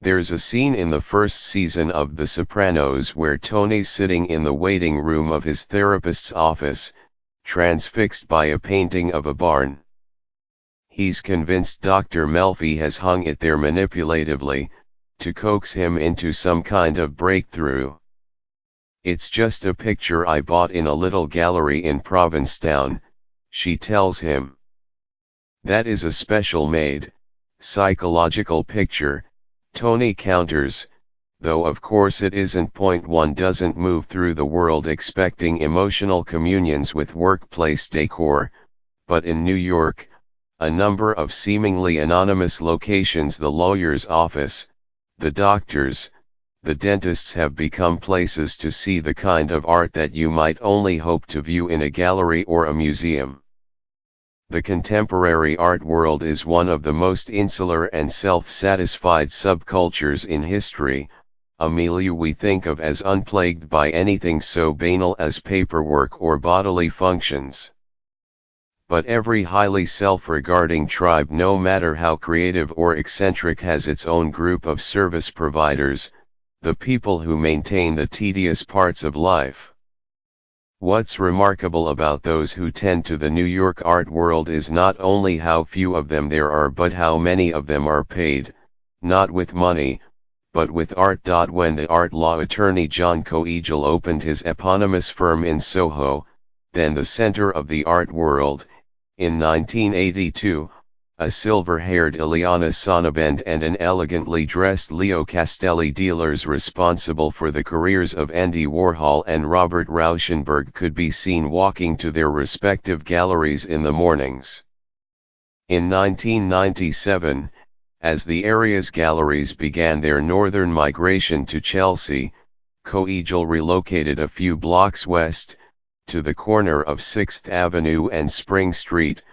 There's a scene in the first season of The Sopranos where Tony's sitting in the waiting room of his therapist's office, transfixed by a painting of a barn. He's convinced Dr. Melfi has hung it there manipulatively, to coax him into some kind of breakthrough. "It's just a picture I bought in a little gallery in Provincetown," she tells him. "That is a special made, psychological picture," Tony counters, "though of course it isn't. One doesn't move through the world expecting emotional communions with workplace decor, but in New York, a number of seemingly anonymous locations, the lawyer's office, the doctor's, the dentist's, have become places to see the kind of art that you might only hope to view in a gallery or a museum." The contemporary art world is one of the most insular and self-satisfied subcultures in history, a milieu we think of as unplagued by anything so banal as paperwork or bodily functions. But every highly self-regarding tribe, no matter how creative or eccentric, has its own group of service providers, the people who maintain the tedious parts of life. What's remarkable about those who tend to the New York art world is not only how few of them there are, but how many of them are paid, not with money, but with art. When the art law attorney John Coegal opened his eponymous firm in Soho, then the center of the art world, in 1982, a silver-haired Ileana Sonnabend and an elegantly dressed Leo Castelli, dealers responsible for the careers of Andy Warhol and Robert Rauschenberg, could be seen walking to their respective galleries in the mornings. In 1997, as the area's galleries began their northern migration to Chelsea, Coegal relocated a few blocks west, to the corner of 6th Avenue and Spring Street,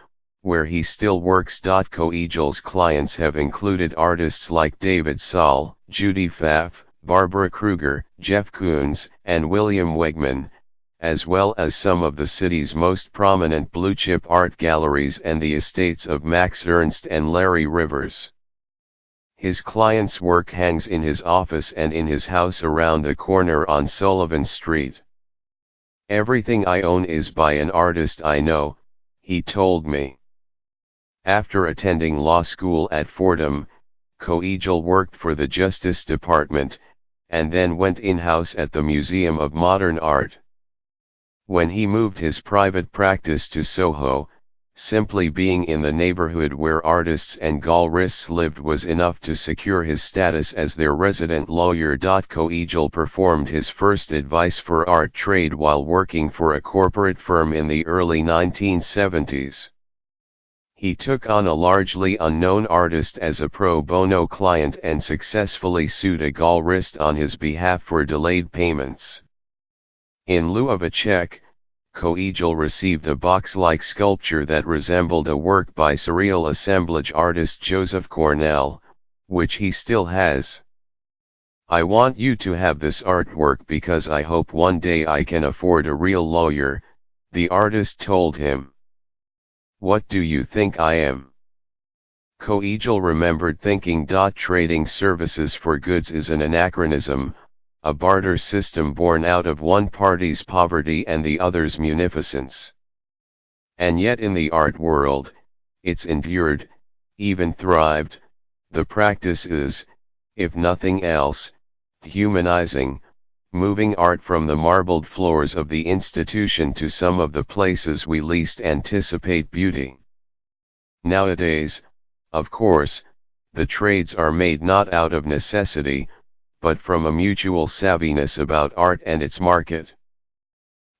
where he still works. Coegal's clients have included artists like David Saul, Judy Pfaff, Barbara Kruger, Jeff Koons, and William Wegman, as well as some of the city's most prominent blue-chip art galleries and the estates of Max Ernst and Larry Rivers. His clients' work hangs in his office and in his house around the corner on Sullivan Street. "Everything I own is by an artist I know," he told me. After attending law school at Fordham, Coegal worked for the Justice Department, and then went in-house at the Museum of Modern Art. When he moved his private practice to Soho, simply being in the neighborhood where artists and gallerists lived was enough to secure his status as their resident lawyer. Coegal performed his first advice for art trade while working for a corporate firm in the early 1970s. He took on a largely unknown artist as a pro bono client and successfully sued a gallerist on his behalf for delayed payments. In lieu of a check, Coegal received a box-like sculpture that resembled a work by surreal assemblage artist Joseph Cornell, which he still has. "I want you to have this artwork because I hope one day I can afford a real lawyer," the artist told him. "What do you think I am?" Coegal remembered thinking. Trading services for goods is an anachronism, a barter system born out of one party's poverty and the other's munificence. And yet in the art world, it's endured, even thrived. The practice is, if nothing else, humanizing, moving art from the marbled floors of the institution to some of the places we least anticipate beauty. Nowadays, of course, the trades are made not out of necessity, but from a mutual savviness about art and its market.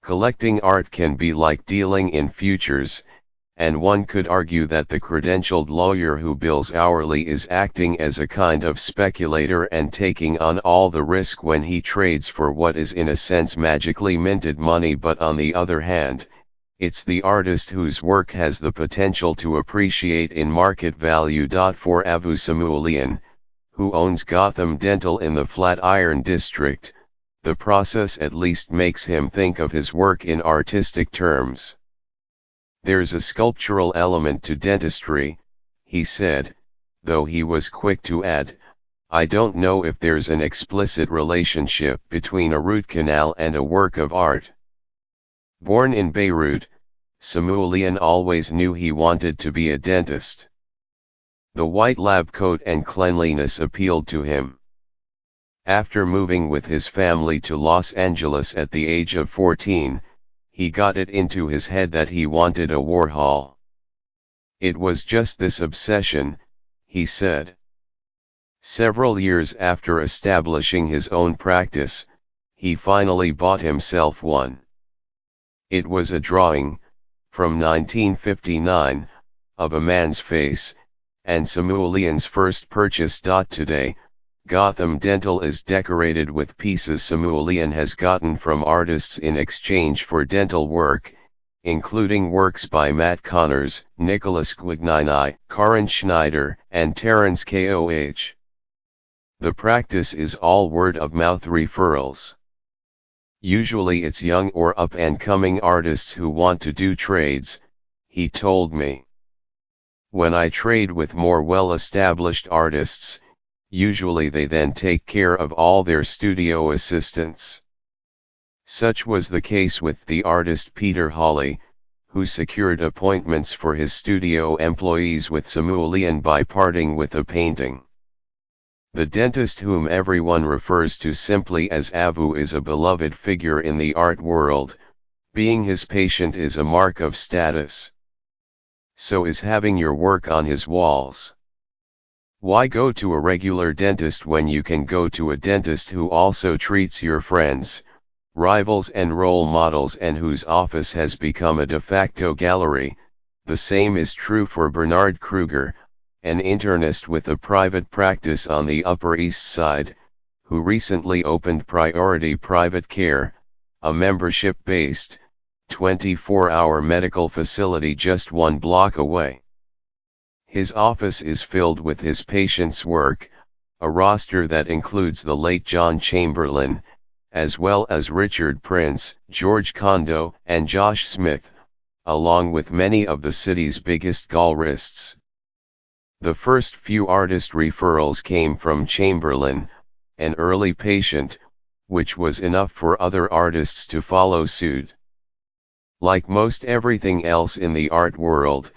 Collecting art can be like dealing in futures, and one could argue that the credentialed lawyer who bills hourly is acting as a kind of speculator and taking on all the risk when he trades for what is in a sense magically minted money. But on the other hand, it's the artist whose work has the potential to appreciate in market value. For Avu Samuelian, who owns Gotham Dental in the Flatiron District, the process at least makes him think of his work in artistic terms. "There's a sculptural element to dentistry," he said, though he was quick to add, I don't know if there's an explicit relationship between a root canal and a work of art. Born in Beirut, Samuelian always knew he wanted to be a dentist. The white lab coat and cleanliness appealed to him. After moving with his family to Los Angeles at the age of 14, he got it into his head that he wanted a Warhol. It was just this obsession, he said. Several years after establishing his own practice, he finally bought himself one. It was a drawing, from 1959, of a man's face, and Samuelian's first purchase. Today, Gotham Dental is decorated with pieces Samuelian has gotten from artists in exchange for dental work, including works by Matt Connors, Nicholas Guignini, Karin Schneider, and Terence Koh. The practice is all word-of-mouth referrals. Usually it's young or up-and-coming artists who want to do trades, he told me. When I trade with more well-established artists, usually they then take care of all their studio assistants. Such was the case with the artist Peter Hawley, who secured appointments for his studio employees with Samuelian by parting with a painting. The dentist, whom everyone refers to simply as Avu, is a beloved figure in the art world. Being his patient is a mark of status. So is having your work on his walls. Why go to a regular dentist when you can go to a dentist who also treats your friends, rivals and role models, and whose office has become a de facto gallery? The same is true for Bernard Kruger, an internist with a private practice on the Upper East Side, who recently opened Priority Private Care, a membership-based, 24-hour medical facility just 1 block away. His office is filled with his patients' work, a roster that includes the late John Chamberlain, as well as Richard Prince, George Condo, and Josh Smith, along with many of the city's biggest gallerists. The first few artist referrals came from Chamberlain, an early patient, which was enough for other artists to follow suit. Like most everything else in the art world,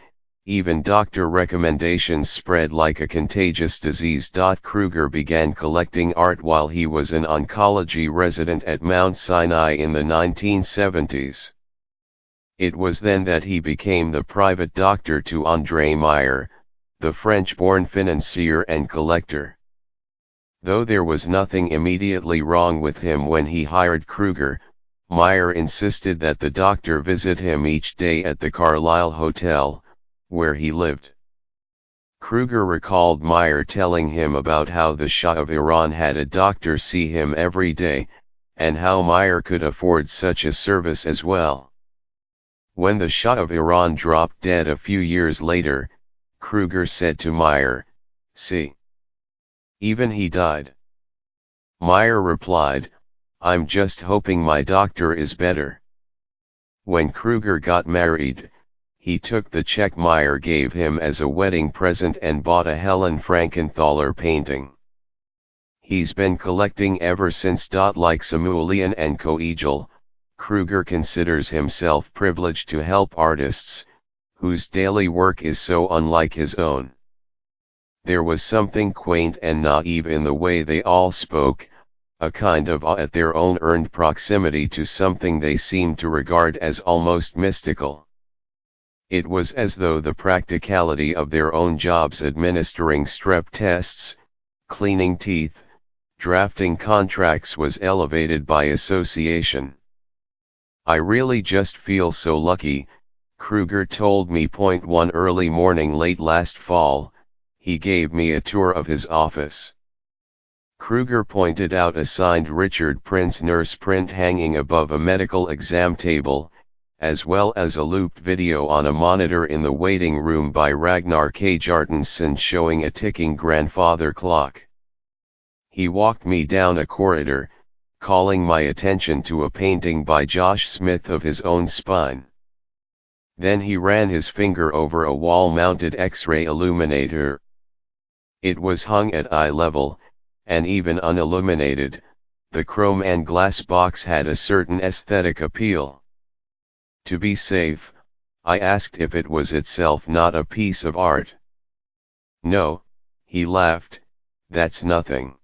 even doctor recommendations spread like a contagious disease. Kruger began collecting art while he was an oncology resident at Mount Sinai in the 1970s. It was then that he became the private doctor to André Meyer, the French-born financier and collector. Though there was nothing immediately wrong with him when he hired Kruger, Meyer insisted that the doctor visit him each day at the Carlisle Hotel, where he lived. Kruger recalled Meyer telling him about how the Shah of Iran had a doctor see him every day, and how Meyer could afford such a service as well. When the Shah of Iran dropped dead a few years later, Kruger said to Meyer, "See. Even he died." Meyer replied, "I'm just hoping my doctor is better." When Kruger got married, he took the check Meyer gave him as a wedding present and bought a Helen Frankenthaler painting. He's been collecting ever since. Like Samuelian and Koegel, Kruger considers himself privileged to help artists, whose daily work is so unlike his own. There was something quaint and naive in the way they all spoke, a kind of awe at their own earned proximity to something they seemed to regard as almost mystical. It was as though the practicality of their own jobs, administering strep tests, cleaning teeth, drafting contracts, was elevated by association. "I really just feel so lucky," Kruger told me. One early morning late last fall, he gave me a tour of his office. Kruger pointed out a signed Richard Prince nurse print hanging above a medical exam table, as well as a looped video on a monitor in the waiting room by Ragnar Kjartansson showing a ticking grandfather clock. He walked me down a corridor, calling my attention to a painting by Josh Smith of his own spine. Then he ran his finger over a wall-mounted X-ray illuminator. It was hung at eye level, and even unilluminated, the chrome and glass box had a certain aesthetic appeal. To be safe, I asked if it was itself not a piece of art. No, he laughed, that's nothing.